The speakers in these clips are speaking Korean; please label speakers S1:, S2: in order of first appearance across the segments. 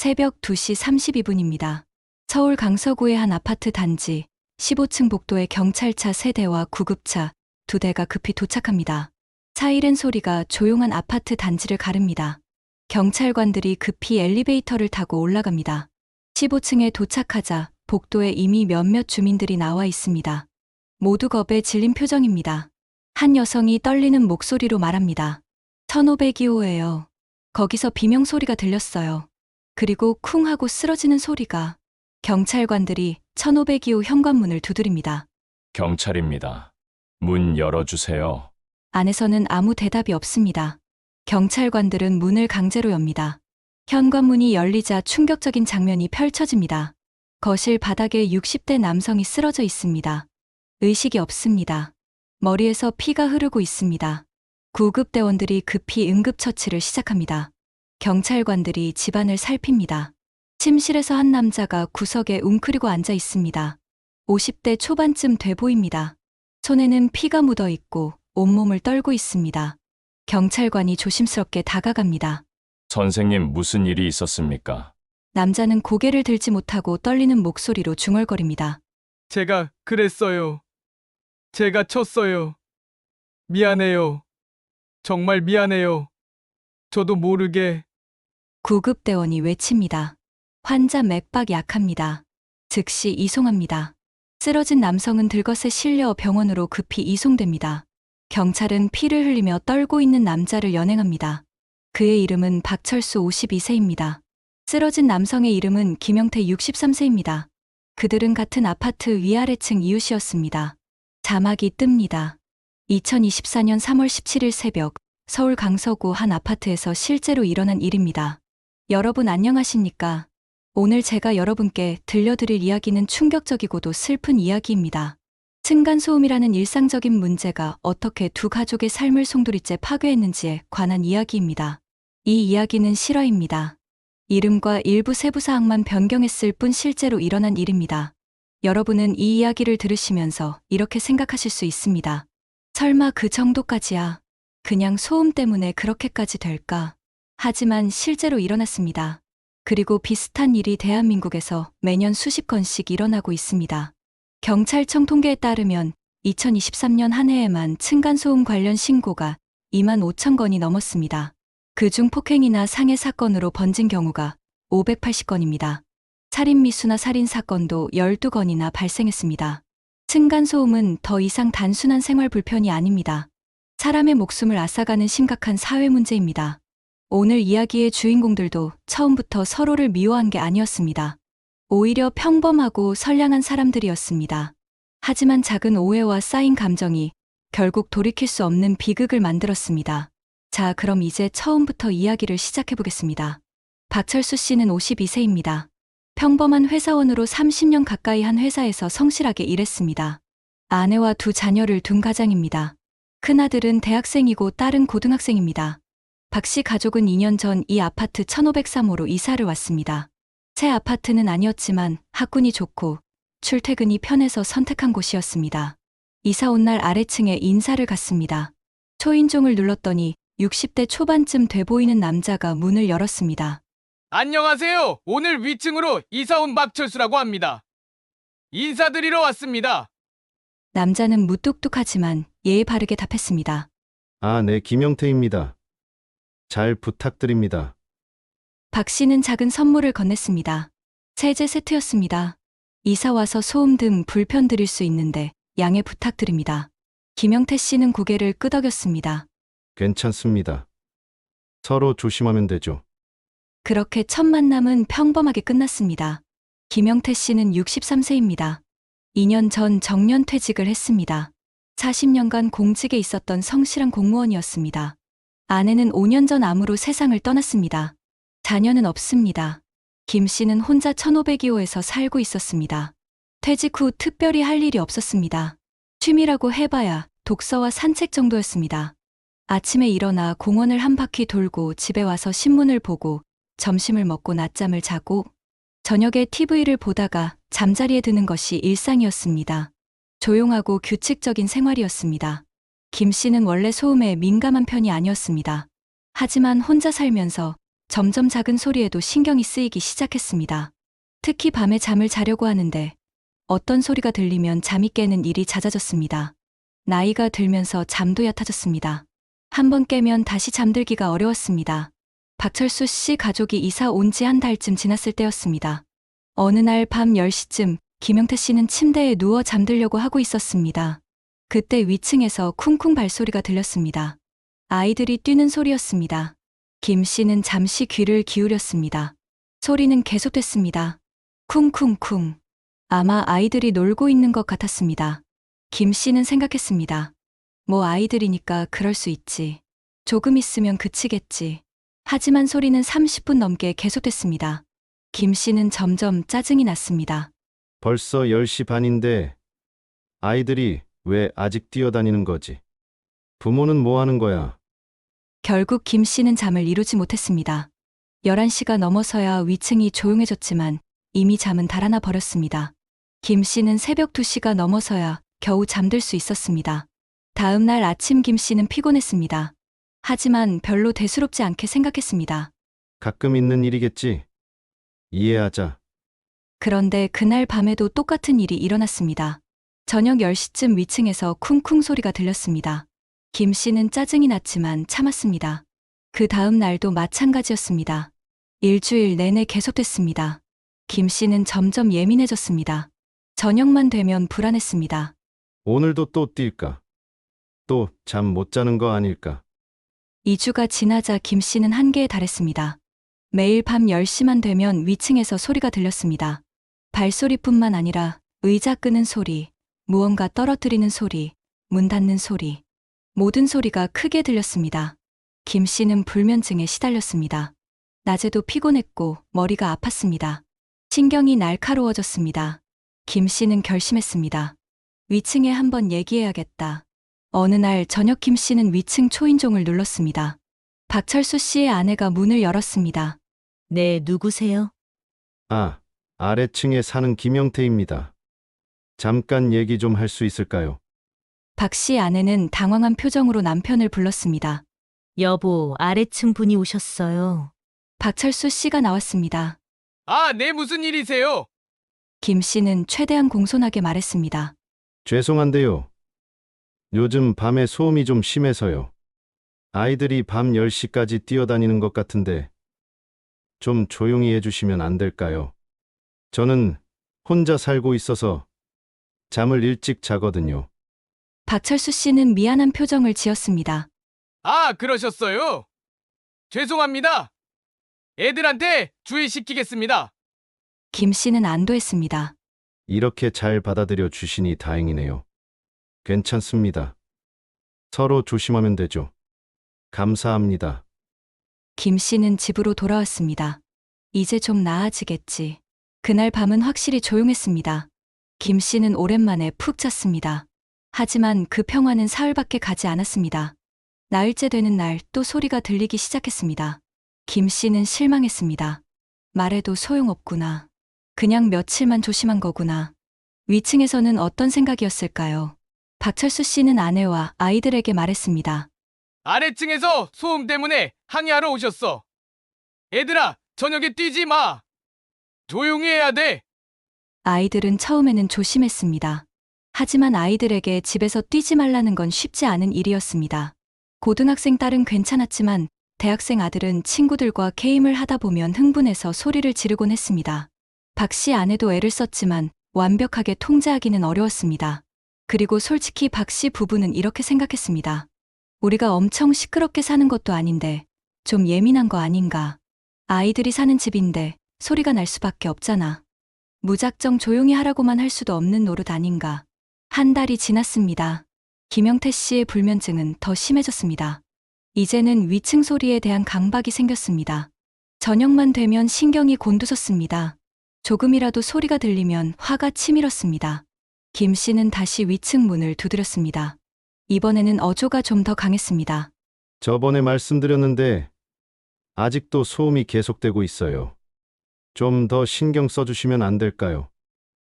S1: 새벽 2시 32분입니다. 서울 강서구의 한 아파트 단지 15층 복도에 경찰차 3대와 구급차 2대가 급히 도착합니다. 사이렌 소리가 조용한 아파트 단지를 가릅니다. 경찰관들이 급히 엘리베이터를 타고 올라갑니다. 15층에 도착하자 복도에 이미 몇몇 주민들이 나와 있습니다. 모두 겁에 질린 표정입니다. 한 여성이 떨리는 목소리로 말합니다. 1502호예요. 거기서 비명소리가 들렸어요. 그리고 쿵 하고 쓰러지는 소리가. 경찰관들이 1502호 현관문을 두드립니다.
S2: 경찰입니다. 문 열어주세요.
S1: 안에서는 아무 대답이 없습니다. 경찰관들은 문을 강제로 엽니다. 현관문이 열리자 충격적인 장면이 펼쳐집니다. 거실 바닥에 60대 남성이 쓰러져 있습니다. 의식이 없습니다. 머리에서 피가 흐르고 있습니다. 구급대원들이 급히 응급처치를 시작합니다. 경찰관들이 집안을 살핍니다. 침실에서 한 남자가 구석에 웅크리고 앉아 있습니다. 50대 초반쯤 돼 보입니다. 손에는 피가 묻어 있고 온몸을 떨고 있습니다. 경찰관이 조심스럽게 다가갑니다.
S2: 선생님, 무슨 일이 있었습니까?
S1: 남자는 고개를 들지 못하고 떨리는 목소리로 중얼거립니다.
S3: 제가 그랬어요. 제가 쳤어요. 미안해요. 정말 미안해요. 저도 모르게.
S1: 구급대원이 외칩니다. 환자 맥박 약합니다. 즉시 이송합니다. 쓰러진 남성은 들것에 실려 병원으로 급히 이송됩니다. 경찰은 피를 흘리며 떨고 있는 남자를 연행합니다. 그의 이름은 박철수 52세입니다. 쓰러진 남성의 이름은 김영태 63세입니다. 그들은 같은 아파트 위아래층 이웃이었습니다. 자막이 뜹니다. 2024년 3월 17일 새벽 서울 강서구 한 아파트에서 실제로 일어난 일입니다. 여러분 안녕하십니까? 오늘 제가 여러분께 들려드릴 이야기는 충격적이고도 슬픈 이야기입니다. 층간소음이라는 일상적인 문제가 어떻게 두 가족의 삶을 송두리째 파괴했는지에 관한 이야기입니다. 이 이야기는 실화입니다. 이름과 일부 세부사항만 변경했을 뿐 실제로 일어난 일입니다. 여러분은 이 이야기를 들으시면서 이렇게 생각하실 수 있습니다. 설마 그 정도까지야? 그냥 소음 때문에 그렇게까지 될까? 하지만 실제로 일어났습니다. 그리고 비슷한 일이 대한민국에서 매년 수십 건씩 일어나고 있습니다. 경찰청 통계에 따르면 2023년 한 해에만 층간소음 관련 신고가 2만 5천 건이 넘었습니다. 그중 폭행이나 상해 사건으로 번진 경우가 580건입니다. 살인미수나 살인사건도 12건이나 발생했습니다. 층간소음은 더 이상 단순한 생활 불편이 아닙니다. 사람의 목숨을 앗아가는 심각한 사회 문제입니다. 오늘 이야기의 주인공들도 처음부터 서로를 미워한 게 아니었습니다. 오히려 평범하고 선량한 사람들이었습니다. 하지만 작은 오해와 쌓인 감정이 결국 돌이킬 수 없는 비극을 만들었습니다. 자, 그럼 이제 처음부터 이야기를 시작해보겠습니다. 박철수 씨는 52세입니다. 평범한 회사원으로 30년 가까이 한 회사에서 성실하게 일했습니다. 아내와 2 자녀를 둔 가장입니다. 큰아들은 대학생이고 딸은 고등학생입니다. 박 씨 가족은 2년 전 이 아파트 1503호로 이사를 왔습니다. 새 아파트는 아니었지만 학군이 좋고 출퇴근이 편해서 선택한 곳이었습니다. 이사 온 날 아래층에 인사를 갔습니다. 초인종을 눌렀더니 60대 초반쯤 돼 보이는 남자가 문을 열었습니다.
S3: 안녕하세요. 오늘 위층으로 이사 온 박철수라고 합니다. 인사드리러 왔습니다.
S1: 남자는 무뚝뚝하지만 예의 바르게 답했습니다.
S4: 아, 네, 김영태입니다. 잘 부탁드립니다.
S1: 박 씨는 작은 선물을 건넸습니다. 세제 세트였습니다. 이사 와서 소음 등 불편 드릴 수 있는데 양해 부탁드립니다. 김영태 씨는 고개를 끄덕였습니다.
S4: 괜찮습니다. 서로 조심하면 되죠.
S1: 그렇게 첫 만남은 평범하게 끝났습니다. 김영태 씨는 63세입니다. 2년 전 정년퇴직을 했습니다. 40년간 공직에 있었던 성실한 공무원이었습니다. 아내는 5년 전 암으로 세상을 떠났습니다. 자녀는 없습니다. 김 씨는 혼자 1502호에서 살고 있었습니다. 퇴직 후 특별히 할 일이 없었습니다. 취미라고 해봐야 독서와 산책 정도였습니다. 아침에 일어나 공원을 한 바퀴 돌고 집에 와서 신문을 보고 점심을 먹고 낮잠을 자고 저녁에 TV를 보다가 잠자리에 드는 것이 일상이었습니다. 조용하고 규칙적인 생활이었습니다. 김 씨는 원래 소음에 민감한 편이 아니었습니다. 하지만 혼자 살면서 점점 작은 소리에도 신경이 쓰이기 시작했습니다. 특히 밤에 잠을 자려고 하는데 어떤 소리가 들리면 잠이 깨는 일이 잦아졌습니다. 나이가 들면서 잠도 얕아졌습니다. 한번 깨면 다시 잠들기가 어려웠습니다. 박철수 씨 가족이 이사 온 지 한 달쯤 지났을 때였습니다. 어느 날 밤 10시쯤 김영태 씨는 침대에 누워 잠들려고 하고 있었습니다. 그때 위층에서 쿵쿵 발소리가 들렸습니다. 아이들이 뛰는 소리였습니다. 김 씨는 잠시 귀를 기울였습니다. 소리는 계속됐습니다. 쿵쿵쿵. 아마 아이들이 놀고 있는 것 같았습니다. 김 씨는 생각했습니다. 뭐 아이들이니까 그럴 수 있지. 조금 있으면 그치겠지. 하지만 소리는 30분 넘게 계속됐습니다. 김 씨는 점점 짜증이 났습니다.
S4: 벌써 10시 반인데 아이들이 왜 아직 뛰어다니는 거지? 부모는 뭐 하는 거야?
S1: 결국 김 씨는 잠을 이루지 못했습니다. 11시가 넘어서야 위층이 조용해졌지만 이미 잠은 달아나 버렸습니다. 김 씨는 새벽 2시가 넘어서야 겨우 잠들 수 있었습니다. 다음 날 아침 김 씨는 피곤했습니다. 하지만 별로 대수롭지 않게 생각했습니다.
S4: 가끔 있는 일이겠지. 이해하자.
S1: 그런데 그날 밤에도 똑같은 일이 일어났습니다. 저녁 10시쯤 위층에서 쿵쿵 소리가 들렸습니다. 김 씨는 짜증이 났지만 참았습니다. 그 다음 날도 마찬가지였습니다. 일주일 내내 계속됐습니다. 김 씨는 점점 예민해졌습니다. 저녁만 되면 불안했습니다.
S4: 오늘도 또 뛸까? 또 잠 못 자는 거 아닐까?
S1: 2주가 지나자 김 씨는 한계에 달했습니다. 매일 밤 10시만 되면 위층에서 소리가 들렸습니다. 발소리뿐만 아니라 의자 끄는 소리, 무언가 떨어뜨리는 소리, 문 닫는 소리, 모든 소리가 크게 들렸습니다. 김 씨는 불면증에 시달렸습니다. 낮에도 피곤했고 머리가 아팠습니다. 신경이 날카로워졌습니다. 김 씨는 결심했습니다. 위층에 한번 얘기해야겠다. 어느 날 저녁 김 씨는 위층 초인종을 눌렀습니다. 박철수 씨의 아내가 문을 열었습니다.
S5: 네, 누구세요?
S4: 아, 아래층에 사는 김영태입니다. 잠깐 얘기 좀 할 수 있을까요?
S1: 박 씨 아내는 당황한 표정으로 남편을 불렀습니다.
S5: 여보, 아래층 분이 오셨어요.
S1: 박철수 씨가 나왔습니다.
S3: 아, 네, 무슨 일이세요?
S1: 김 씨는 최대한 공손하게 말했습니다.
S4: 죄송한데요. 요즘 밤에 소음이 좀 심해서요. 아이들이 밤 10시까지 뛰어다니는 것 같은데 좀 조용히 해주시면 안 될까요? 저는 혼자 살고 있어서 잠을 일찍 자거든요.
S1: 박철수 씨는 미안한 표정을 지었습니다.
S3: 아, 그러셨어요? 죄송합니다. 애들한테 주의시키겠습니다.
S1: 김 씨는 안도했습니다.
S4: 이렇게 잘 받아들여 주시니 다행이네요. 괜찮습니다. 서로 조심하면 되죠. 감사합니다.
S1: 김 씨는 집으로 돌아왔습니다. 이제 좀 나아지겠지. 그날 밤은 확실히 조용했습니다. 김 씨는 오랜만에 푹 잤습니다. 하지만 그 평화는 사흘밖에 가지 않았습니다. 나흘째 되는 날 또 소리가 들리기 시작했습니다. 김 씨는 실망했습니다. 말해도 소용없구나. 그냥 며칠만 조심한 거구나. 위층에서는 어떤 생각이었을까요? 박철수 씨는 아내와 아이들에게 말했습니다.
S3: 아래층에서 소음 때문에 항의하러 오셨어. 애들아, 저녁에 뛰지 마. 조용히 해야 돼.
S1: 아이들은 처음에는 조심했습니다. 하지만 아이들에게 집에서 뛰지 말라는 건 쉽지 않은 일이었습니다. 고등학생 딸은 괜찮았지만 대학생 아들은 친구들과 게임을 하다 보면 흥분해서 소리를 지르곤 했습니다. 박 씨 아내도 애를 썼지만 완벽하게 통제하기는 어려웠습니다. 그리고 솔직히 박 씨 부부는 이렇게 생각했습니다. 우리가 엄청 시끄럽게 사는 것도 아닌데 좀 예민한 거 아닌가. 아이들이 사는 집인데 소리가 날 수밖에 없잖아. 무작정 조용히 하라고만 할 수도 없는 노릇 아닌가. 한 달이 지났습니다. 김영태 씨의 불면증은 더 심해졌습니다. 이제는 위층 소리에 대한 강박이 생겼습니다. 저녁만 되면 신경이 곤두섰습니다. 조금이라도 소리가 들리면 화가 치밀었습니다. 김 씨는 다시 위층 문을 두드렸습니다. 이번에는 어조가 좀 더 강했습니다.
S4: 저번에 말씀드렸는데 아직도 소음이 계속되고 있어요. 좀 더 신경 써주시면 안 될까요?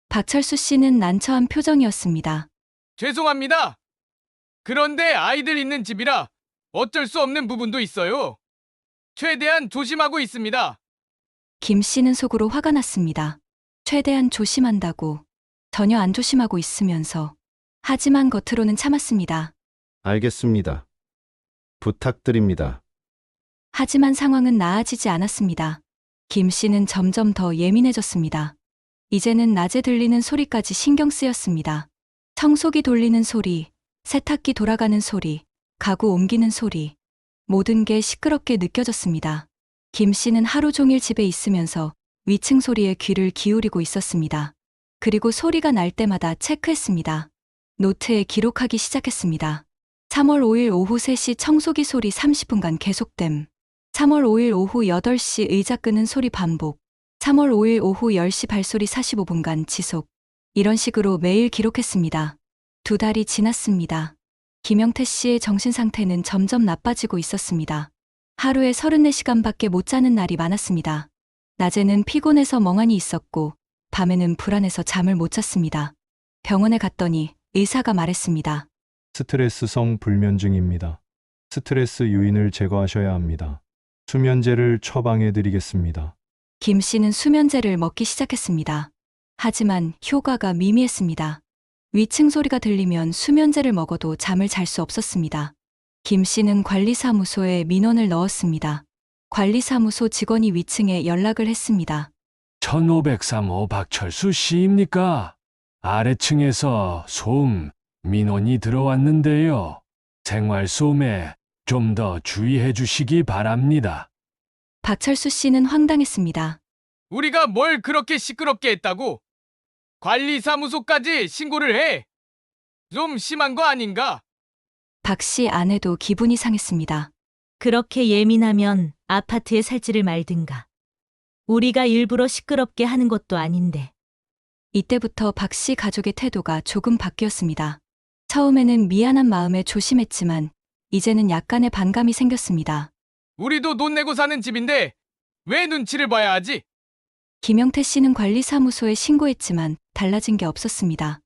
S1: 박철수 씨는 난처한 표정이었습니다.
S3: 죄송합니다. 그런데 아이들 있는 집이라 어쩔 수 없는 부분도 있어요. 최대한 조심하고 있습니다.
S1: 김 씨는 속으로 화가 났습니다. 최대한 조심한다고 전혀 안 조심하고 있으면서 하지만 겉으로는 참았습니다.
S4: 알겠습니다. 부탁드립니다.
S1: 하지만 상황은 나아지지 않았습니다. 김 씨는 점점 더 예민해졌습니다. 이제는 낮에 들리는 소리까지 신경 쓰였습니다. 청소기 돌리는 소리, 세탁기 돌아가는 소리, 가구 옮기는 소리, 모든 게 시끄럽게 느껴졌습니다. 김 씨는 하루 종일 집에 있으면서 위층 소리에 귀를 기울이고 있었습니다. 그리고 소리가 날 때마다 체크했습니다. 노트에 기록하기 시작했습니다. 3월 5일 오후 3시 청소기 소리 30분간 계속됨. 3월 5일 오후 8시 의자 끄는 소리 반복. 3월 5일 오후 10시 발소리 45분간 지속. 이런 식으로 매일 기록했습니다. 2달이 지났습니다. 김영태 씨의 정신 상태는 점점 나빠지고 있었습니다. 하루에 34시간밖에 못 자는 날이 많았습니다. 낮에는 피곤해서 멍하니 있었고, 밤에는 불안해서 잠을 못 잤습니다. 병원에 갔더니 의사가 말했습니다.
S6: 스트레스성 불면증입니다. 스트레스 요인을 제거하셔야 합니다. 수면제를 처방해 드리겠습니다.
S1: 김 씨는 수면제를 먹기 시작했습니다. 하지만 효과가 미미했습니다. 위층 소리가 들리면 수면제를 먹어도 잠을 잘 수 없었습니다. 김 씨는 관리사무소에 민원을 넣었습니다. 관리사무소 직원이 위층에 연락을 했습니다.
S7: 1503호 박철수 씨입니까? 아래층에서 소음 민원이 들어왔는데요. 생활소음에 좀 더 주의해 주시기 바랍니다.
S1: 박철수 씨는 황당했습니다.
S3: 우리가 뭘 그렇게 시끄럽게 했다고? 관리사무소까지 신고를 해. 좀 심한 거 아닌가?
S1: 박 씨 아내도 기분이 상했습니다.
S5: 그렇게 예민하면 아파트에 살지를 말든가. 우리가 일부러 시끄럽게 하는 것도 아닌데.
S1: 이때부터 박 씨 가족의 태도가 조금 바뀌었습니다. 처음에는 미안한 마음에 조심했지만 이제는 약간의 반감이 생겼습니다.
S3: 우리도 돈 내고 사는 집인데 왜 눈치를 봐야 하지?
S1: 김영태 씨는 관리사무소에 신고했지만 달라진 게 없었습니다.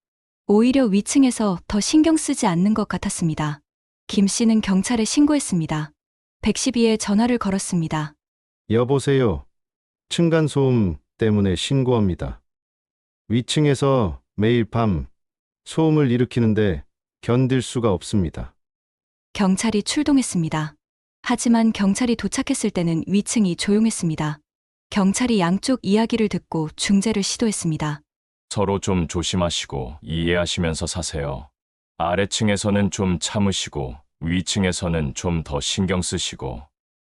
S1: 오히려 위층에서 더 신경 쓰지 않는 것 같았습니다. 김 씨는 경찰에 신고했습니다. 112에 전화를 걸었습니다.
S4: 여보세요. 층간소음 때문에 신고합니다. 위층에서 매일 밤 소음을 일으키는데 견딜 수가 없습니다.
S1: 경찰이 출동했습니다. 하지만 경찰이 도착했을 때는 위층이 조용했습니다. 경찰이 양쪽 이야기를 듣고 중재를 시도했습니다.
S2: 서로 좀 조심하시고 이해하시면서 사세요. 아래층에서는 좀 참으시고 위층에서는 좀 더 신경 쓰시고.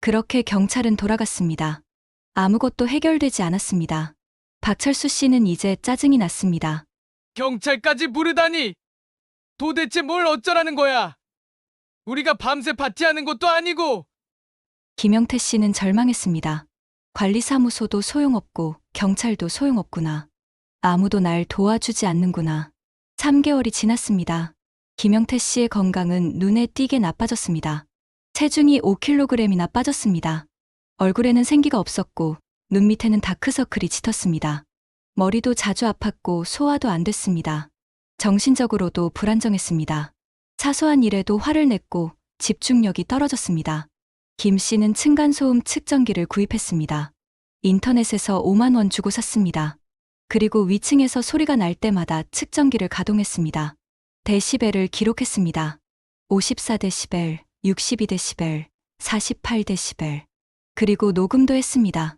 S1: 그렇게 경찰은 돌아갔습니다. 아무것도 해결되지 않았습니다. 박철수 씨는 이제 짜증이 났습니다.
S3: 경찰까지 부르다니! 도대체 뭘 어쩌라는 거야? 우리가 밤새 파티하는 것도 아니고!
S1: 김영태 씨는 절망했습니다. 관리사무소도 소용없고 경찰도 소용없구나. 아무도 날 도와주지 않는구나. 3개월이 지났습니다. 김영태 씨의 건강은 눈에 띄게 나빠졌습니다. 체중이 5kg이나 빠졌습니다. 얼굴에는 생기가 없었고 눈 밑에는 다크서클이 짙었습니다. 머리도 자주 아팠고 소화도 안 됐습니다. 정신적으로도 불안정했습니다. 사소한 일에도 화를 냈고 집중력이 떨어졌습니다. 김 씨는 층간소음 측정기를 구입했습니다. 인터넷에서 5만 원 주고 샀습니다. 그리고 위층에서 소리가 날 때마다 측정기를 가동했습니다. 데시벨을 기록했습니다. 54데시벨, 62데시벨, 48데시벨. 그리고 녹음도 했습니다.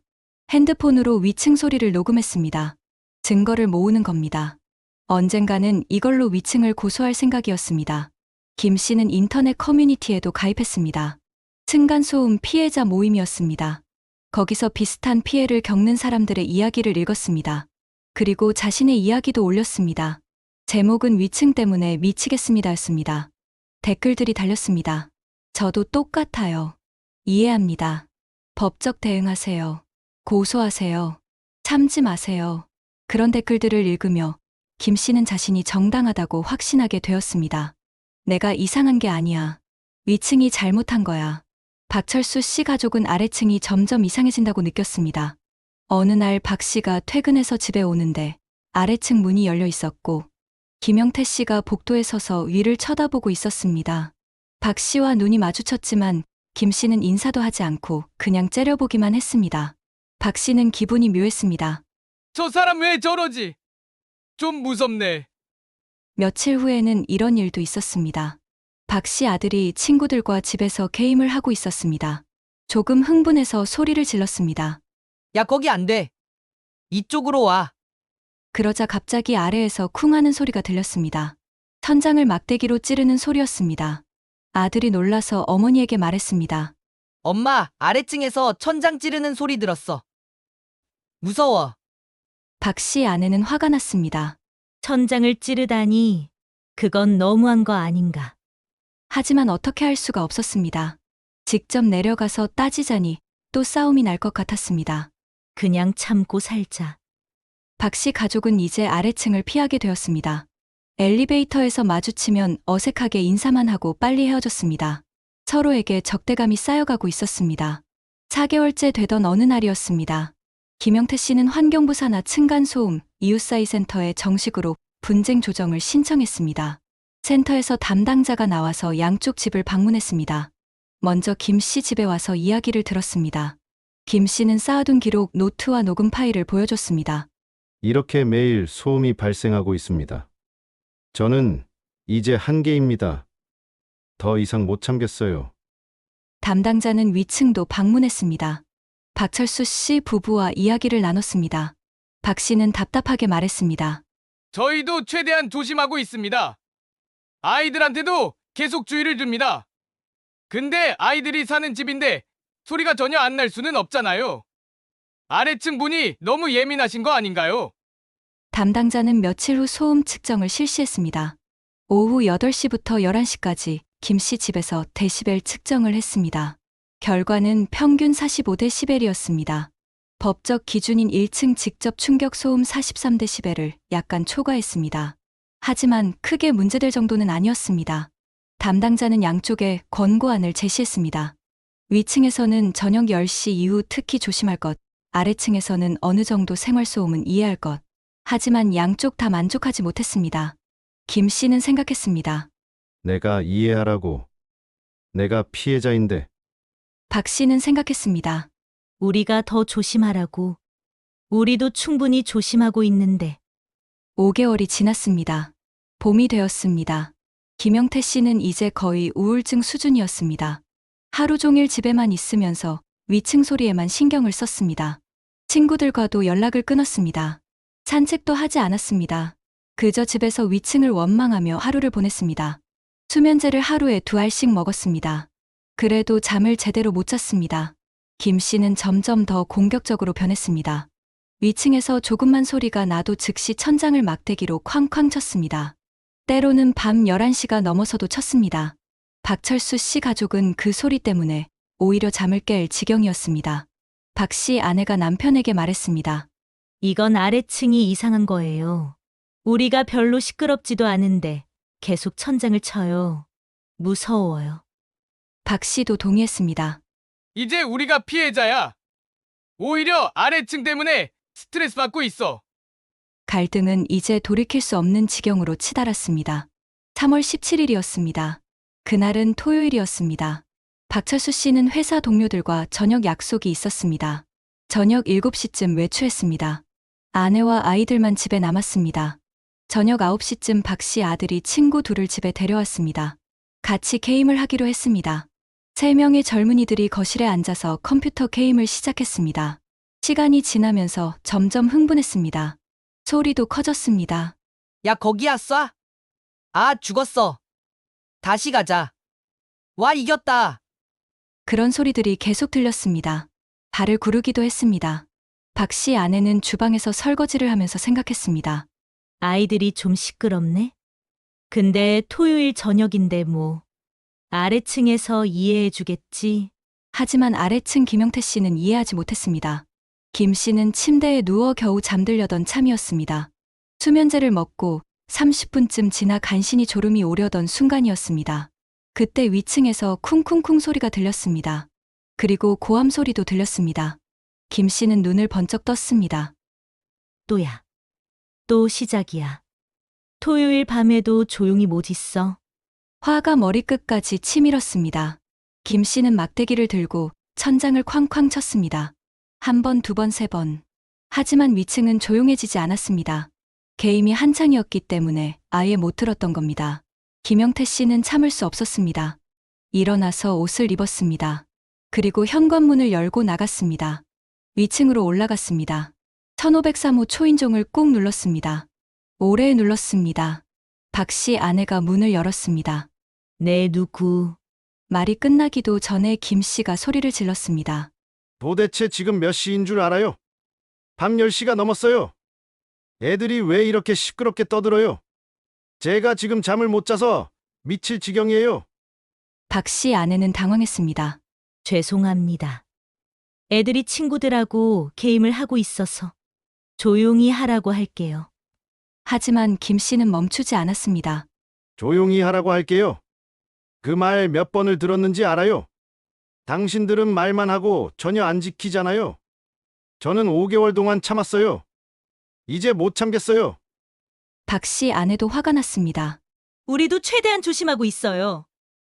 S1: 핸드폰으로 위층 소리를 녹음했습니다. 증거를 모으는 겁니다. 언젠가는 이걸로 위층을 고소할 생각이었습니다. 김 씨는 인터넷 커뮤니티에도 가입했습니다. 층간소음 피해자 모임이었습니다. 거기서 비슷한 피해를 겪는 사람들의 이야기를 읽었습니다. 그리고 자신의 이야기도 올렸습니다. 제목은 위층 때문에 미치겠습니다였습니다. 댓글들이 달렸습니다. 저도 똑같아요. 이해합니다. 법적 대응하세요. 고소하세요. 참지 마세요. 그런 댓글들을 읽으며 김 씨는 자신이 정당하다고 확신하게 되었습니다. 내가 이상한 게 아니야. 위층이 잘못한 거야. 박철수 씨 가족은 아래층이 점점 이상해진다고 느꼈습니다. 어느 날 박 씨가 퇴근해서 집에 오는데 아래층 문이 열려 있었고 김영태 씨가 복도에 서서 위를 쳐다보고 있었습니다. 박 씨와 눈이 마주쳤지만 김 씨는 인사도 하지 않고 그냥 째려보기만 했습니다. 박 씨는 기분이 묘했습니다.
S3: 저 사람 왜 저러지? 좀 무섭네.
S1: 며칠 후에는 이런 일도 있었습니다. 박 씨 아들이 친구들과 집에서 게임을 하고 있었습니다. 조금 흥분해서 소리를 질렀습니다.
S8: 야, 거기 안 돼. 이쪽으로 와.
S1: 그러자 갑자기 아래에서 쿵 하는 소리가 들렸습니다. 천장을 막대기로 찌르는 소리였습니다. 아들이 놀라서 어머니에게 말했습니다.
S8: 엄마, 아래층에서 천장 찌르는 소리 들었어. 무서워.
S1: 박 씨 아내는 화가 났습니다.
S5: 천장을 찌르다니. 그건 너무한 거 아닌가.
S1: 하지만 어떻게 할 수가 없었습니다. 직접 내려가서 따지자니 또 싸움이 날 것 같았습니다.
S5: 그냥 참고 살자.
S1: 박 씨 가족은 이제 아래층을 피하게 되었습니다. 엘리베이터에서 마주치면 어색하게 인사만 하고 빨리 헤어졌습니다. 서로에게 적대감이 쌓여가고 있었습니다. 4개월째 되던 어느 날이었습니다. 김영태 씨는 환경부 산하 층간소음 이웃사이 센터에 정식으로 분쟁 조정을 신청했습니다. 센터에서 담당자가 나와서 양쪽 집을 방문했습니다. 먼저 김 씨 집에 와서 이야기를 들었습니다. 김 씨는 쌓아둔 기록 노트와 녹음 파일을 보여줬습니다.
S4: 이렇게 매일 소음이 발생하고 있습니다. 저는 이제 한계입니다. 더 이상 못 참겠어요.
S1: 담당자는 위층도 방문했습니다. 박철수 씨 부부와 이야기를 나눴습니다. 박 씨는 답답하게 말했습니다.
S3: 저희도 최대한 조심하고 있습니다. 아이들한테도 계속 주의를 줍니다. 근데 아이들이 사는 집인데 소리가 전혀 안 날 수는 없잖아요. 아래층 분이 너무 예민하신 거 아닌가요?
S1: 담당자는 며칠 후 소음 측정을 실시했습니다. 오후 8시부터 11시까지 김 씨 집에서 데시벨 측정을 했습니다. 결과는 평균 45데시벨이었습니다. 법적 기준인 1층 직접 충격 소음 43데시벨을 약간 초과했습니다. 하지만 크게 문제될 정도는 아니었습니다. 담당자는 양쪽에 권고안을 제시했습니다. 위층에서는 저녁 10시 이후 특히 조심할 것, 아래층에서는 어느 정도 생활소음은 이해할 것. 하지만 양쪽 다 만족하지 못했습니다. 김 씨는 생각했습니다.
S4: 내가 이해하라고. 내가 피해자인데.
S1: 박 씨는 생각했습니다.
S5: 우리가 더 조심하라고. 우리도 충분히 조심하고 있는데.
S1: 5개월이 지났습니다. 봄이 되었습니다. 김영태 씨는 이제 거의 우울증 수준이었습니다. 하루 종일 집에만 있으면서 위층 소리에만 신경을 썼습니다. 친구들과도 연락을 끊었습니다. 산책도 하지 않았습니다. 그저 집에서 위층을 원망하며 하루를 보냈습니다. 수면제를 하루에 2알씩 먹었습니다. 그래도 잠을 제대로 못 잤습니다. 김 씨는 점점 더 공격적으로 변했습니다. 위층에서 조금만 소리가 나도 즉시 천장을 막대기로 쾅쾅 쳤습니다. 때로는 밤 11시가 넘어서도 쳤습니다. 박철수 씨 가족은 그 소리 때문에 오히려 잠을 깰 지경이었습니다. 박 씨 아내가 남편에게 말했습니다.
S5: 이건 아래층이 이상한 거예요. 우리가 별로 시끄럽지도 않은데 계속 천장을 쳐요. 무서워요.
S1: 박 씨도 동의했습니다.
S3: 이제 우리가 피해자야. 오히려 아래층 때문에 스트레스 받고 있어.
S1: 갈등은 이제 돌이킬 수 없는 지경으로 치달았습니다. 3월 17일이었습니다. 그날은 토요일이었습니다. 박철수 씨는 회사 동료들과 저녁 약속이 있었습니다. 저녁 7시쯤 외출했습니다. 아내와 아이들만 집에 남았습니다. 저녁 9시쯤 박 씨 아들이 친구 둘을 집에 데려왔습니다. 같이 게임을 하기로 했습니다. 3명의 젊은이들이 거실에 앉아서 컴퓨터 게임을 시작했습니다. 시간이 지나면서 점점 흥분했습니다. 소리도 커졌습니다.
S8: 야, 거기야, 쏴. 아, 죽었어. 다시 가자. 와, 이겼다.
S1: 그런 소리들이 계속 들렸습니다. 발을 구르기도 했습니다. 박 씨 아내는 주방에서 설거지를 하면서 생각했습니다.
S5: 아이들이 좀 시끄럽네? 근데 토요일 저녁인데 뭐. 아래층에서 이해해 주겠지.
S1: 하지만 아래층 김영태 씨는 이해하지 못했습니다. 김 씨는 침대에 누워 겨우 잠들려던 참이었습니다. 수면제를 먹고 30분쯤 지나 간신히 졸음이 오려던 순간이었습니다. 그때 위층에서 쿵쿵쿵 소리가 들렸습니다. 그리고 고함 소리도 들렸습니다. 김 씨는 눈을 번쩍 떴습니다.
S5: 또야. 또 시작이야. 토요일 밤에도 조용히 못 있어.
S1: 화가 머리끝까지 치밀었습니다. 김 씨는 막대기를 들고 천장을 쾅쾅 쳤습니다. 한 번, 두 번, 세 번. 하지만 위층은 조용해지지 않았습니다. 개임이 한창이었기 때문에 아예 못 들었던 겁니다. 김영태 씨는 참을 수 없었습니다. 일어나서 옷을 입었습니다. 그리고 현관문을 열고 나갔습니다. 위층으로 올라갔습니다. 1503호 초인종을 꾹 눌렀습니다. 오래 눌렀습니다. 박 씨 아내가 문을 열었습니다.
S5: 네, 누구?
S1: 말이 끝나기도 전에 김 씨가 소리를 질렀습니다.
S4: 도대체 지금 몇 시인 줄 알아요? 밤 10시가 넘었어요. 애들이 왜 이렇게 시끄럽게 떠들어요? 제가 지금 잠을 못 자서 미칠 지경이에요.
S1: 박 씨 아내는 당황했습니다.
S5: 죄송합니다. 애들이 친구들하고 게임을 하고 있어서 조용히 하라고 할게요.
S1: 하지만 김 씨는 멈추지 않았습니다.
S4: 조용히 하라고 할게요. 그 말 몇 번을 들었는지 알아요? 당신들은 말만 하고 전혀 안 지키잖아요. 저는 5개월 동안 참았어요. 이제 못 참겠어요.
S1: 박 씨 아내도 화가 났습니다.
S5: 우리도 최대한 조심하고 있어요.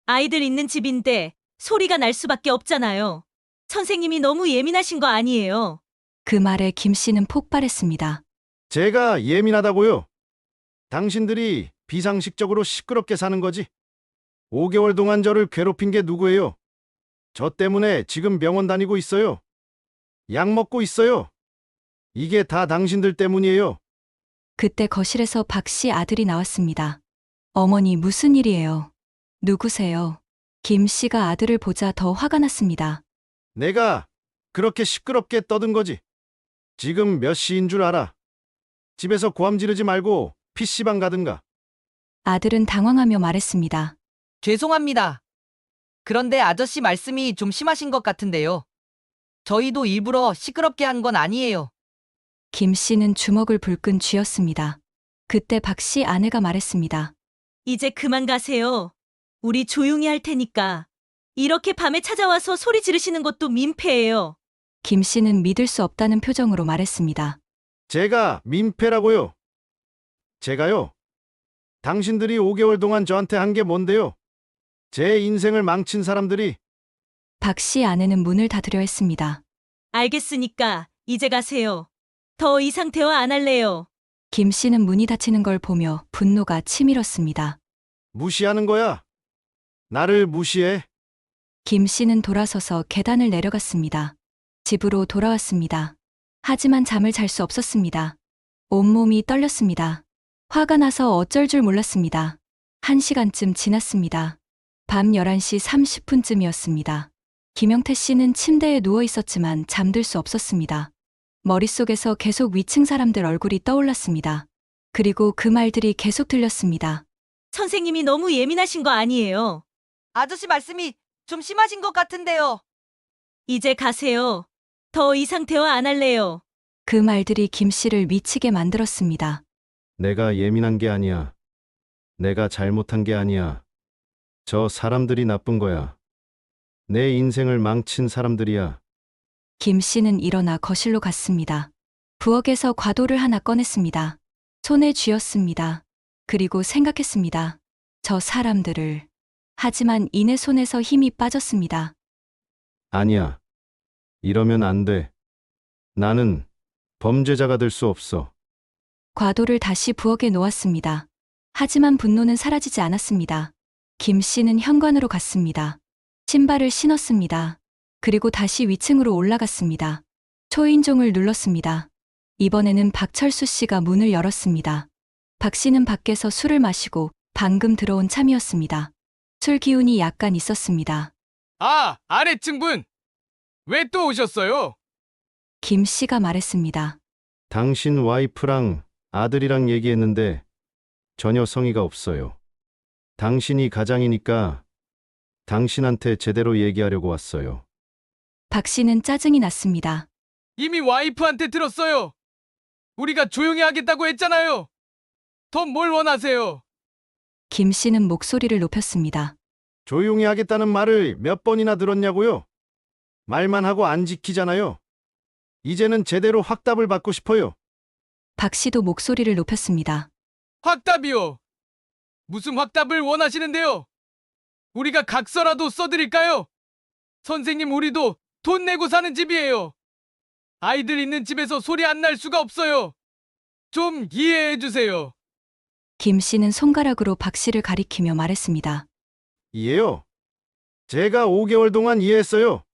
S5: 아이들 있는 집인데 소리가 날 수밖에 없잖아요. 선생님이 너무 예민하신 거 아니에요.
S1: 그 말에 김 씨는 폭발했습니다.
S4: 제가 예민하다고요? 당신들이 비상식적으로 시끄럽게 사는 거지. 5개월 동안 저를 괴롭힌 게 누구예요? 저 때문에 지금 병원 다니고 있어요. 약 먹고 있어요. 이게 다 당신들 때문이에요.
S1: 그때 거실에서 박 씨 아들이 나왔습니다. 어머니 무슨 일이에요? 누구세요? 김 씨가 아들을 보자 더 화가 났습니다.
S4: 내가 그렇게 시끄럽게 떠든 거지. 지금 몇 시인 줄 알아? 집에서 고함 지르지 말고 PC방 가든가.
S1: 아들은 당황하며 말했습니다.
S8: 죄송합니다. 그런데 아저씨 말씀이 좀 심하신 것 같은데요. 저희도 일부러 시끄럽게 한 건 아니에요.
S1: 김 씨는 주먹을 불끈 쥐었습니다. 그때 박 씨 아내가 말했습니다.
S5: 이제 그만 가세요. 우리 조용히 할 테니까. 이렇게 밤에 찾아와서 소리 지르시는 것도 민폐예요.
S1: 김 씨는 믿을 수 없다는 표정으로 말했습니다.
S4: 제가 민폐라고요? 제가요? 당신들이 5개월 동안 저한테 한 게 뭔데요? 제 인생을 망친 사람들이.
S1: 박 씨 아내는 문을 닫으려 했습니다.
S5: 알겠으니까 이제 가세요. 더 이상 대화 안 할래요.
S1: 김 씨는 문이 닫히는 걸 보며 분노가 치밀었습니다.
S4: 무시하는 거야? 나를 무시해?
S1: 김 씨는 돌아서서 계단을 내려갔습니다. 집으로 돌아왔습니다. 하지만 잠을 잘 수 없었습니다. 온몸이 떨렸습니다. 화가 나서 어쩔 줄 몰랐습니다. 1시간쯤 지났습니다. 밤 11시 30분쯤이었습니다. 김영태 씨는 침대에 누워 있었지만 잠들 수 없었습니다. 머릿속에서 계속 위층 사람들 얼굴이 떠올랐습니다. 그리고 그 말들이 계속 들렸습니다.
S5: 선생님이 너무 예민하신 거 아니에요.
S8: 아저씨 말씀이 좀 심하신 것 같은데요.
S5: 이제 가세요. 더 이상 대화 안 할래요.
S1: 그 말들이 김 씨를 미치게 만들었습니다.
S4: 내가 예민한 게 아니야. 내가 잘못한 게 아니야. 저 사람들이 나쁜 거야. 내 인생을 망친 사람들이야.
S1: 김 씨는 일어나 거실로 갔습니다. 부엌에서 과도를 하나 꺼냈습니다. 손에 쥐었습니다. 그리고 생각했습니다. 저 사람들을. 하지만 이내 손에서 힘이 빠졌습니다.
S4: 아니야. 이러면 안 돼. 나는 범죄자가 될 수 없어.
S1: 과도를 다시 부엌에 놓았습니다. 하지만 분노는 사라지지 않았습니다. 김 씨는 현관으로 갔습니다. 신발을 신었습니다. 그리고 다시 위층으로 올라갔습니다. 초인종을 눌렀습니다. 이번에는 박철수 씨가 문을 열었습니다. 박 씨는 밖에서 술을 마시고 방금 들어온 참이었습니다. 술 기운이 약간 있었습니다.
S3: 아, 아래층 분! 왜 또 오셨어요?
S1: 김 씨가 말했습니다.
S4: 당신 와이프랑 아들이랑 얘기했는데 전혀 성의가 없어요. 당신이 가장이니까 당신한테 제대로 얘기하려고 왔어요.
S1: 박 씨는 짜증이 났습니다.
S3: 이미 와이프한테 들었어요. 우리가 조용히 하겠다고 했잖아요. 더 뭘 원하세요?
S1: 김 씨는 목소리를 높였습니다.
S4: 조용히 하겠다는 말을 몇 번이나 들었냐고요? 말만 하고 안 지키잖아요. 이제는 제대로 확답을 받고 싶어요.
S1: 박 씨도 목소리를 높였습니다.
S3: 확답이요. 무슨 확답을 원하시는데요? 우리가 각서라도 써드릴까요? 선생님, 우리도 돈 내고 사는 집이에요. 아이들 있는 집에서 소리 안 날 수가 없어요. 좀 이해해 주세요.
S1: 김 씨는 손가락으로 박 씨를 가리키며 말했습니다.
S4: 이해요. 제가 5개월 동안 이해했어요.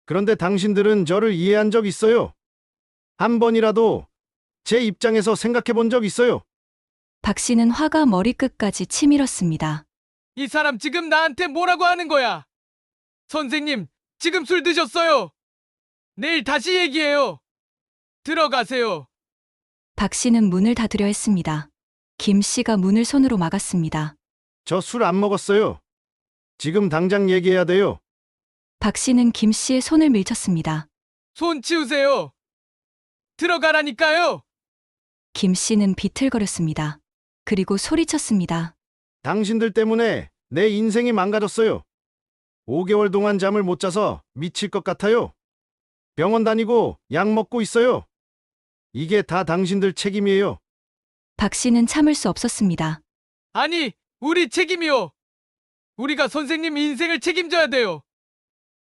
S4: 그런데 당신들은 저를 이해한 적 있어요? 한 번이라도 제 입장에서 생각해 본 적 있어요?
S1: 박 씨는 화가 머리끝까지 치밀었습니다.
S3: 이 사람 지금 나한테 뭐라고 하는 거야? 선생님, 지금 술 드셨어요. 내일 다시 얘기해요. 들어가세요.
S1: 박 씨는 문을 닫으려 했습니다. 김 씨가 문을 손으로 막았습니다.
S4: 저 술 안 먹었어요. 지금 당장 얘기해야 돼요.
S1: 박 씨는 김 씨의 손을 밀쳤습니다.
S3: 손 치우세요. 들어가라니까요.
S1: 김 씨는 비틀거렸습니다. 그리고 소리쳤습니다.
S4: 당신들 때문에 내 인생이 망가졌어요. 5개월 동안 잠을 못 자서 미칠 것 같아요. 병원 다니고 약 먹고 있어요. 이게 다 당신들 책임이에요.
S1: 박 씨는 참을 수 없었습니다.
S3: 아니, 우리 책임이요. 우리가 선생님 인생을 책임져야 돼요.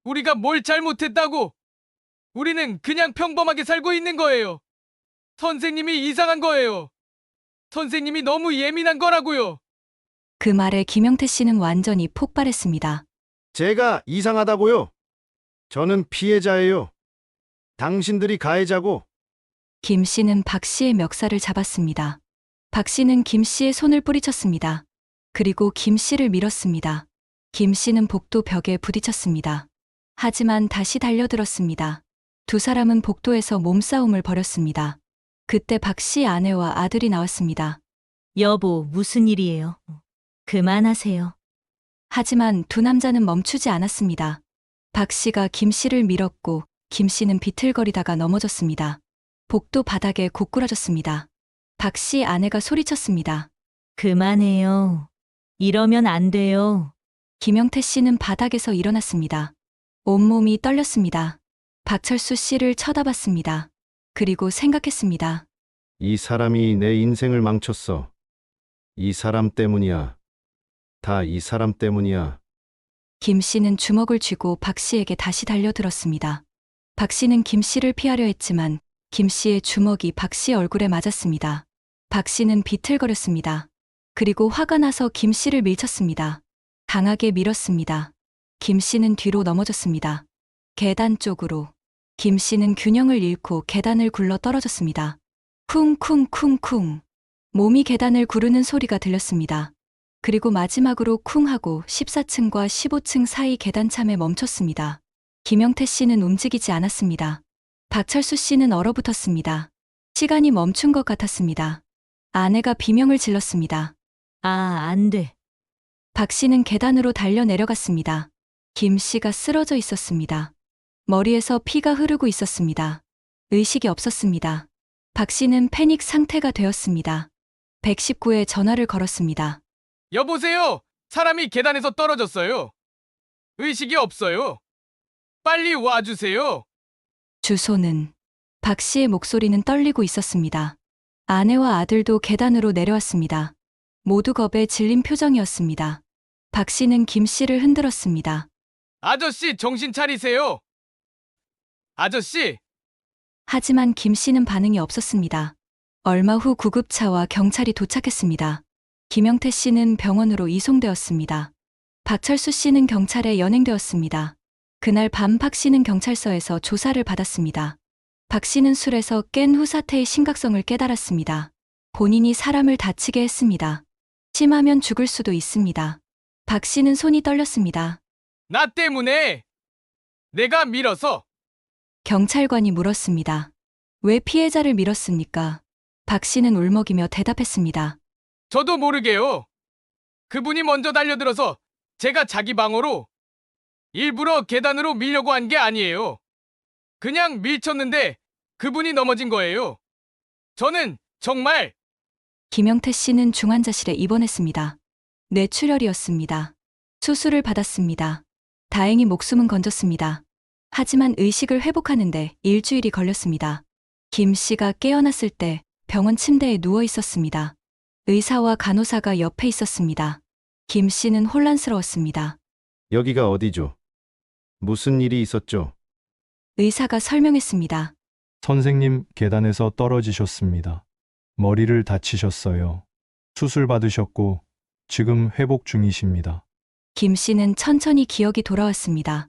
S3: 우리가 뭘 잘못했다고. 우리는 그냥 평범하게 살고 있는 거예요. 선생님이 이상한 거예요. 선생님이 너무 예민한 거라고요.
S1: 그 말에 김영태 씨는 완전히 폭발했습니다.
S4: 제가 이상하다고요? 저는 피해자예요. 당신들이 가해자고.
S1: 김 씨는 박 씨의 멱살을 잡았습니다. 박 씨는 김 씨의 손을 뿌리쳤습니다. 그리고 김 씨를 밀었습니다. 김 씨는 복도 벽에 부딪혔습니다. 하지만 다시 달려들었습니다. 두 사람은 복도에서 몸싸움을 벌였습니다. 그때 박 씨 아내와 아들이 나왔습니다.
S5: 여보, 무슨 일이에요? 그만하세요.
S1: 하지만 두 남자는 멈추지 않았습니다. 박 씨가 김 씨를 밀었고 김 씨는 비틀거리다가 넘어졌습니다. 복도 바닥에 고꾸라졌습니다. 박 씨 아내가 소리쳤습니다.
S5: 그만해요. 이러면 안 돼요.
S1: 김영태 씨는 바닥에서 일어났습니다. 온몸이 떨렸습니다. 박철수 씨를 쳐다봤습니다. 그리고 생각했습니다.
S4: 이 사람이 내 인생을 망쳤어. 이 사람 때문이야. 다 이 사람 때문이야.
S1: 김 씨는 주먹을 쥐고 박 씨에게 다시 달려들었습니다. 박 씨는 김 씨를 피하려 했지만 김 씨의 주먹이 박 씨 얼굴에 맞았습니다. 박 씨는 비틀거렸습니다. 그리고 화가 나서 김 씨를 밀쳤습니다. 강하게 밀었습니다. 김 씨는 뒤로 넘어졌습니다. 계단 쪽으로. 김 씨는 균형을 잃고 계단을 굴러 떨어졌습니다. 쿵쿵쿵쿵. 몸이 계단을 구르는 소리가 들렸습니다. 그리고 마지막으로 쿵 하고 14층과 15층 사이 계단참에 멈췄습니다. 김영태 씨는 움직이지 않았습니다. 박철수 씨는 얼어붙었습니다. 시간이 멈춘 것 같았습니다. 아내가 비명을 질렀습니다.
S5: 아, 안 돼.
S1: 박 씨는 계단으로 달려 내려갔습니다. 김 씨가 쓰러져 있었습니다. 머리에서 피가 흐르고 있었습니다. 의식이 없었습니다. 박 씨는 패닉 상태가 되었습니다. 119에 전화를 걸었습니다.
S3: 여보세요. 사람이 계단에서 떨어졌어요. 의식이 없어요. 빨리 와주세요.
S1: 주소는. 박 씨의 목소리는 떨리고 있었습니다. 아내와 아들도 계단으로 내려왔습니다. 모두 겁에 질린 표정이었습니다. 박 씨는 김 씨를 흔들었습니다.
S3: 아저씨, 정신 차리세요. 아저씨,
S1: 하지만 김 씨는 반응이 없었습니다. 얼마 후 구급차와 경찰이 도착했습니다. 김영태 씨는 병원으로 이송되었습니다. 박철수 씨는 경찰에 연행되었습니다. 그날 밤 박 씨는 경찰서에서 조사를 받았습니다. 박 씨는 술에서 깬 후 사태의 심각성을 깨달았습니다. 본인이 사람을 다치게 했습니다. 심하면 죽을 수도 있습니다. 박 씨는 손이 떨렸습니다.
S3: 나 때문에 내가 밀어서.
S1: 경찰관이 물었습니다. 왜 피해자를 밀었습니까? 박 씨는 울먹이며 대답했습니다.
S3: 저도 모르게요. 그분이 먼저 달려들어서 제가 자기 방어로 일부러 계단으로 밀려고 한 게 아니에요. 그냥 밀쳤는데 그분이 넘어진 거예요. 저는 정말.
S1: 김영태 씨는 중환자실에 입원했습니다. 뇌출혈이었습니다. 수술을 받았습니다. 다행히 목숨은 건졌습니다. 하지만 의식을 회복하는데 일주일이 걸렸습니다. 김 씨가 깨어났을 때 병원 침대에 누워 있었습니다. 의사와 간호사가 옆에 있었습니다. 김 씨는 혼란스러웠습니다.
S4: 여기가 어디죠? 무슨 일이 있었죠?
S1: 의사가 설명했습니다.
S6: 선생님, 계단에서 떨어지셨습니다. 머리를 다치셨어요. 수술 받으셨고 지금 회복 중이십니다.
S1: 김 씨는 천천히 기억이 돌아왔습니다.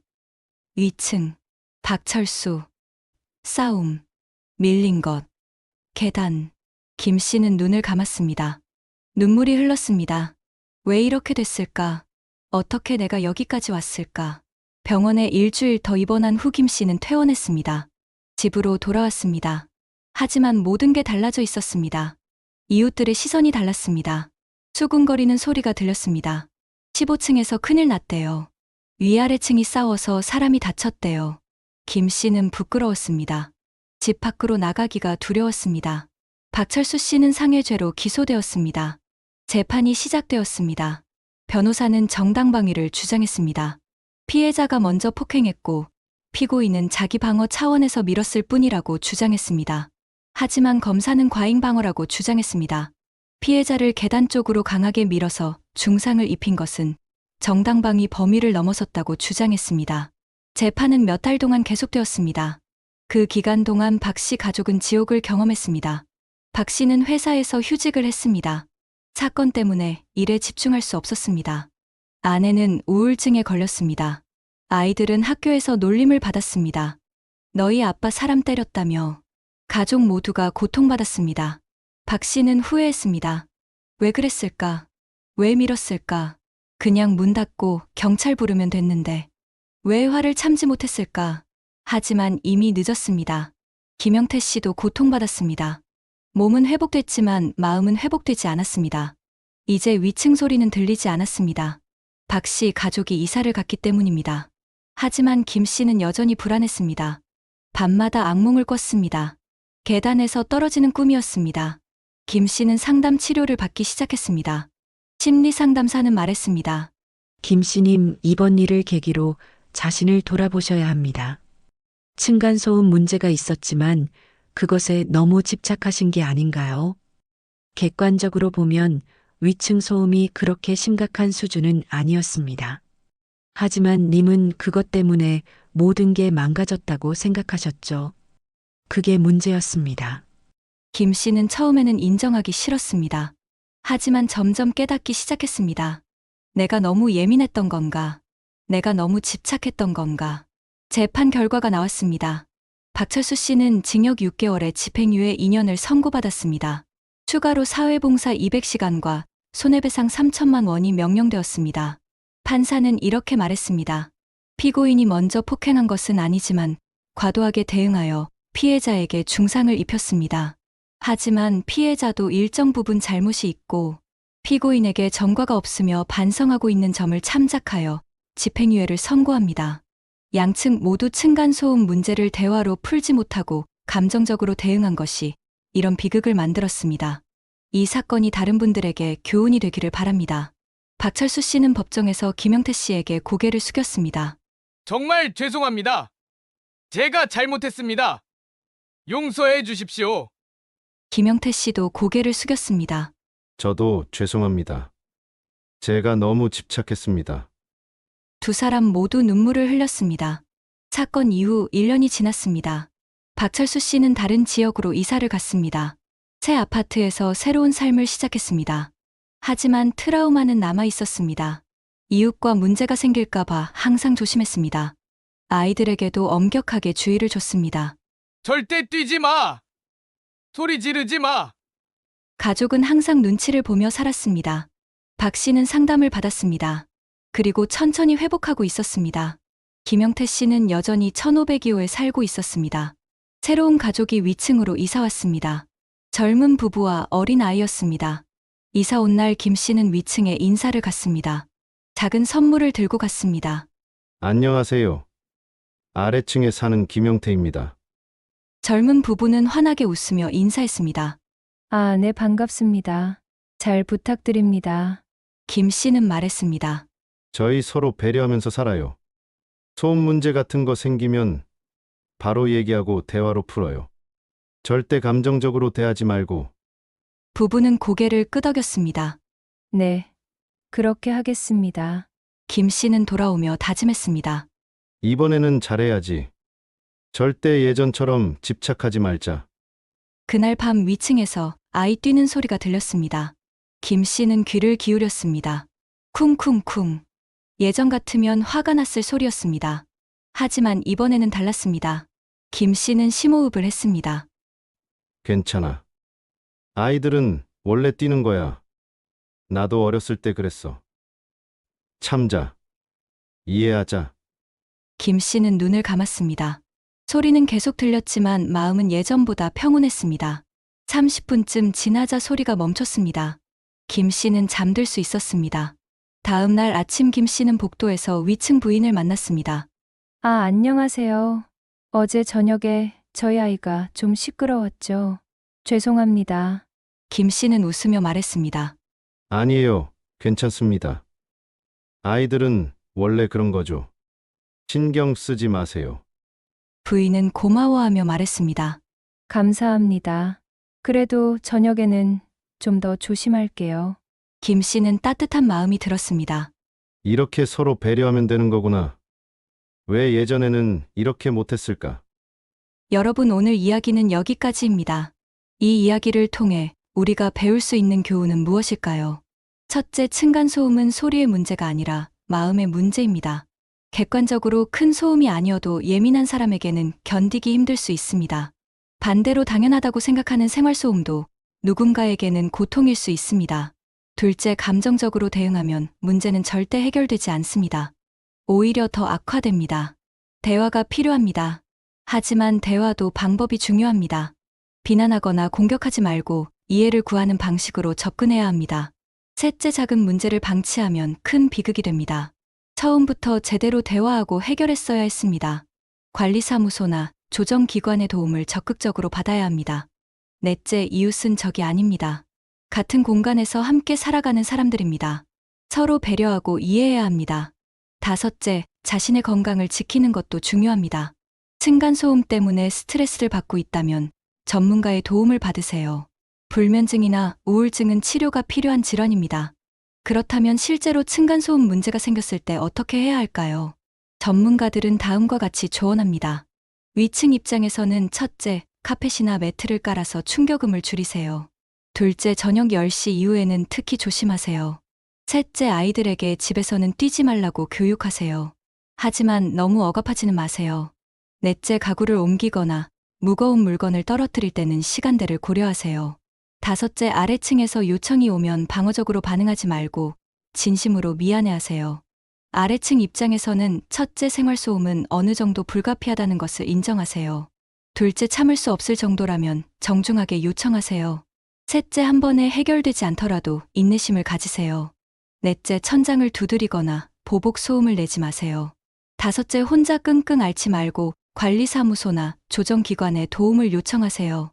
S1: 위층, 박철수, 싸움, 밀린 것, 계단. 김 씨는 눈을 감았습니다. 눈물이 흘렀습니다. 왜 이렇게 됐을까? 어떻게 내가 여기까지 왔을까? 병원에 일주일 더 입원한 후 김 씨는 퇴원했습니다. 집으로 돌아왔습니다. 하지만 모든 게 달라져 있었습니다. 이웃들의 시선이 달랐습니다. 수군거리는 소리가 들렸습니다. 15층에서 큰일 났대요. 위아래층이 싸워서 사람이 다쳤대요. 김 씨는 부끄러웠습니다. 집 밖으로 나가기가 두려웠습니다. 박철수 씨는 상해죄로 기소되었습니다. 재판이 시작되었습니다. 변호사는 정당방위를 주장했습니다. 피해자가 먼저 폭행했고 피고인은 자기 방어 차원에서 밀었을 뿐이라고 주장했습니다. 하지만 검사는 과잉방어라고 주장했습니다. 피해자를 계단 쪽으로 강하게 밀어서 중상을 입힌 것은 정당방위 범위를 넘어섰다고 주장했습니다. 재판은 몇 달 동안 계속되었습니다. 그 기간 동안 박 씨 가족은 지옥을 경험했습니다. 박 씨는 회사에서 휴직을 했습니다. 사건 때문에 일에 집중할 수 없었습니다. 아내는 우울증에 걸렸습니다. 아이들은 학교에서 놀림을 받았습니다. 너희 아빠 사람 때렸다며. 가족 모두가 고통받았습니다. 박 씨는 후회했습니다. 왜 그랬을까? 왜 밀었을까? 그냥 문 닫고 경찰 부르면 됐는데. 왜 화를 참지 못했을까? 하지만 이미 늦었습니다. 김영태 씨도 고통받았습니다. 몸은 회복됐지만 마음은 회복되지 않았습니다. 이제 위층 소리는 들리지 않았습니다. 박 씨 가족이 이사를 갔기 때문입니다. 하지만 김 씨는 여전히 불안했습니다. 밤마다 악몽을 꿨습니다. 계단에서 떨어지는 꿈이었습니다. 김 씨는 상담 치료를 받기 시작했습니다. 심리상담사는 말했습니다.
S9: 김 씨님, 이번 일을 계기로 자신을 돌아보셔야 합니다. 층간소음 문제가 있었지만 그것에 너무 집착하신 게 아닌가요? 객관적으로 보면 위층 소음이 그렇게 심각한 수준은 아니었습니다. 하지만 님은 그것 때문에 모든 게 망가졌다고 생각하셨죠. 그게 문제였습니다.
S1: 김 씨는 처음에는 인정하기 싫었습니다. 하지만 점점 깨닫기 시작했습니다. 내가 너무 예민했던 건가? 내가 너무 집착했던 건가? 재판 결과가 나왔습니다. 박철수 씨는 징역 6개월에 집행유예 2년을 선고받았습니다. 추가로 사회봉사 200시간과 손해배상 3천만 원이 명령되었습니다. 판사는 이렇게 말했습니다. 피고인이 먼저 폭행한 것은 아니지만 과도하게 대응하여 피해자에게 중상을 입혔습니다. 하지만 피해자도 일정 부분 잘못이 있고 피고인에게 전과가 없으며 반성하고 있는 점을 참작하여 집행유예를 선고합니다. 양측 모두 층간소음 문제를 대화로 풀지 못하고 감정적으로 대응한 것이 이런 비극을 만들었습니다. 이 사건이 다른 분들에게 교훈이 되기를 바랍니다. 박철수 씨는 법정에서 김영태 씨에게 고개를 숙였습니다.
S3: 정말 죄송합니다. 제가 잘못했습니다. 용서해 주십시오.
S1: 김영태 씨도 고개를 숙였습니다.
S4: 저도 죄송합니다. 제가 너무 집착했습니다.
S1: 두 사람 모두 눈물을 흘렸습니다. 사건 이후 1년이 지났습니다. 박철수 씨는 다른 지역으로 이사를 갔습니다. 새 아파트에서 새로운 삶을 시작했습니다. 하지만 트라우마는 남아 있었습니다. 이웃과 문제가 생길까봐 항상 조심했습니다. 아이들에게도 엄격하게 주의를 줬습니다.
S3: 절대 뛰지 마. 소리 지르지 마.
S1: 가족은 항상 눈치를 보며 살았습니다. 박 씨는 상담을 받았습니다. 그리고 천천히 회복하고 있었습니다. 김영태 씨는 여전히 1502호에 살고 있었습니다. 새로운 가족이 위층으로 이사 왔습니다. 젊은 부부와 어린 아이였습니다. 이사 온 날 김 씨는 위층에 인사를 갔습니다. 작은 선물을 들고 갔습니다.
S4: 안녕하세요. 아래층에 사는 김영태입니다.
S1: 젊은 부부는 환하게 웃으며 인사했습니다.
S10: 아, 네, 반갑습니다. 잘 부탁드립니다.
S1: 김 씨는 말했습니다.
S4: 저희 서로 배려하면서 살아요. 소음 문제 같은 거 생기면 바로 얘기하고 대화로 풀어요. 절대 감정적으로 대하지 말고.
S1: 부부는 고개를 끄덕였습니다.
S10: 네, 그렇게 하겠습니다.
S1: 김 씨는 돌아오며 다짐했습니다.
S4: 이번에는 잘해야지. 절대 예전처럼 집착하지 말자.
S1: 그날 밤 위층에서 아이 뛰는 소리가 들렸습니다. 김 씨는 귀를 기울였습니다. 쿵쿵쿵. 예전 같으면 화가 났을 소리였습니다. 하지만 이번에는 달랐습니다. 김 씨는 심호흡을 했습니다.
S4: 괜찮아. 아이들은 원래 뛰는 거야. 나도 어렸을 때 그랬어. 참자. 이해하자.
S1: 김 씨는 눈을 감았습니다. 소리는 계속 들렸지만 마음은 예전보다 평온했습니다. 30분쯤 지나자 소리가 멈췄습니다. 김 씨는 잠들 수 있었습니다. 다음 날 아침 김 씨는 복도에서 위층 부인을 만났습니다.
S10: 아, 안녕하세요. 어제 저녁에 저희 아이가 좀 시끄러웠죠. 죄송합니다.
S1: 김 씨는 웃으며 말했습니다.
S4: 아니에요. 괜찮습니다. 아이들은 원래 그런 거죠. 신경 쓰지 마세요.
S1: 부인은 고마워하며 말했습니다.
S10: 감사합니다. 그래도 저녁에는 좀 더 조심할게요.
S1: 김 씨는 따뜻한 마음이 들었습니다.
S4: 이렇게 서로 배려하면 되는 거구나. 왜 예전에는 이렇게 못했을까?
S1: 여러분, 오늘 이야기는 여기까지입니다. 이 이야기를 통해 우리가 배울 수 있는 교훈은 무엇일까요? 첫째, 층간소음은 소리의 문제가 아니라 마음의 문제입니다. 객관적으로 큰 소음이 아니어도 예민한 사람에게는 견디기 힘들 수 있습니다. 반대로 당연하다고 생각하는 생활소음도 누군가에게는 고통일 수 있습니다. 둘째, 감정적으로 대응하면 문제는 절대 해결되지 않습니다. 오히려 더 악화됩니다. 대화가 필요합니다. 하지만 대화도 방법이 중요합니다. 비난하거나 공격하지 말고 이해를 구하는 방식으로 접근해야 합니다. 셋째, 작은 문제를 방치하면 큰 비극이 됩니다. 처음부터 제대로 대화하고 해결했어야 했습니다. 관리사무소나 조정기관의 도움을 적극적으로 받아야 합니다. 넷째, 이웃은 적이 아닙니다. 같은 공간에서 함께 살아가는 사람들입니다. 서로 배려하고 이해해야 합니다. 다섯째, 자신의 건강을 지키는 것도 중요합니다. 층간소음 때문에 스트레스를 받고 있다면 전문가의 도움을 받으세요. 불면증이나 우울증은 치료가 필요한 질환입니다. 그렇다면 실제로 층간소음 문제가 생겼을 때 어떻게 해야 할까요? 전문가들은 다음과 같이 조언합니다. 위층 입장에서는 첫째, 카펫이나 매트를 깔아서 충격음을 줄이세요. 둘째, 저녁 10시 이후에는 특히 조심하세요. 셋째, 아이들에게 집에서는 뛰지 말라고 교육하세요. 하지만 너무 억압하지는 마세요. 넷째, 가구를 옮기거나 무거운 물건을 떨어뜨릴 때는 시간대를 고려하세요. 다섯째, 아래층에서 요청이 오면 방어적으로 반응하지 말고 진심으로 미안해하세요. 아래층 입장에서는 첫째, 생활소음은 어느 정도 불가피하다는 것을 인정하세요. 둘째, 참을 수 없을 정도라면 정중하게 요청하세요. 셋째, 한 번에 해결되지 않더라도 인내심을 가지세요. 넷째, 천장을 두드리거나 보복 소음을 내지 마세요. 다섯째, 혼자 끙끙 앓지 말고 관리사무소나 조정기관에 도움을 요청하세요.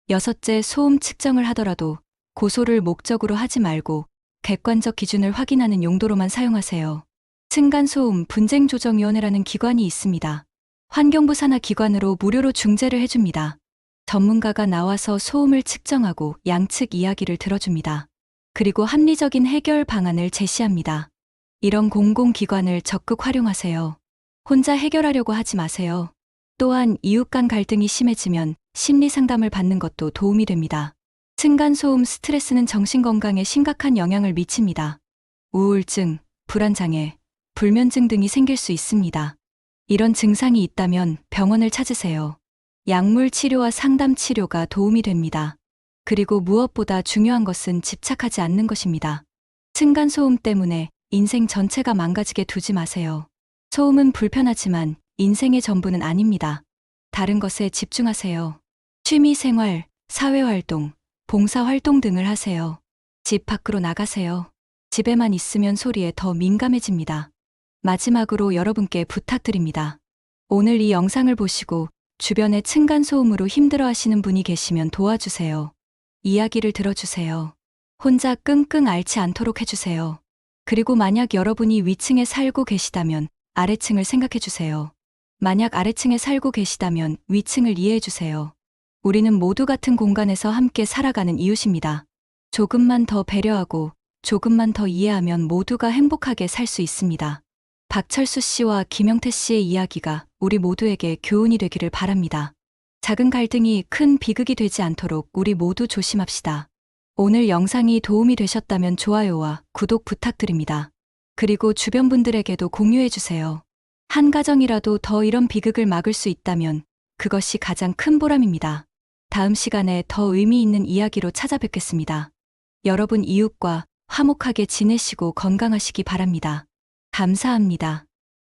S1: 여섯째, 소음 측정을 하더라도 고소를 목적으로 하지 말고 객관적 기준을 확인하는 용도로만 사용하세요. 층간소음 분쟁조정위원회라는 기관이 있습니다. 환경부 산하 기관으로 무료로 중재를 해줍니다. 전문가가 나와서 소음을 측정하고 양측 이야기를 들어줍니다. 그리고 합리적인 해결 방안을 제시합니다. 이런 공공기관을 적극 활용하세요. 혼자 해결하려고 하지 마세요. 또한 이웃 간 갈등이 심해지면 심리 상담을 받는 것도 도움이 됩니다. 층간소음 스트레스는 정신건강에 심각한 영향을 미칩니다. 우울증, 불안장애, 불면증 등이 생길 수 있습니다. 이런 증상이 있다면 병원을 찾으세요. 약물 치료와 상담 치료가 도움이 됩니다. 그리고 무엇보다 중요한 것은 집착하지 않는 것입니다. 층간소음 때문에 인생 전체가 망가지게 두지 마세요. 소음은 불편하지만 인생의 전부는 아닙니다. 다른 것에 집중하세요. 취미 생활, 사회활동, 봉사활동 등을 하세요. 집 밖으로 나가세요. 집에만 있으면 소리에 더 민감해집니다. 마지막으로 여러분께 부탁드립니다. 오늘 이 영상을 보시고 주변에 층간소음으로 힘들어하시는 분이 계시면 도와주세요. 이야기를 들어주세요. 혼자 끙끙 앓지 않도록 해주세요. 그리고 만약 여러분이 위층에 살고 계시다면 아래층을 생각해주세요. 만약 아래층에 살고 계시다면 위층을 이해해주세요. 우리는 모두 같은 공간에서 함께 살아가는 이웃입니다. 조금만 더 배려하고 조금만 더 이해하면 모두가 행복하게 살 수 있습니다. 박철수 씨와 김영태 씨의 이야기가 우리 모두에게 교훈이 되기를 바랍니다. 작은 갈등이 큰 비극이 되지 않도록 우리 모두 조심합시다. 오늘 영상이 도움이 되셨다면 좋아요와 구독 부탁드립니다. 그리고 주변 분들에게도 공유해주세요. 한 가정이라도 더 이런 비극을 막을 수 있다면 그것이 가장 큰 보람입니다. 다음 시간에 더 의미 있는 이야기로 찾아뵙겠습니다. 여러분 이웃과 화목하게 지내시고 건강하시기 바랍니다. 감사합니다.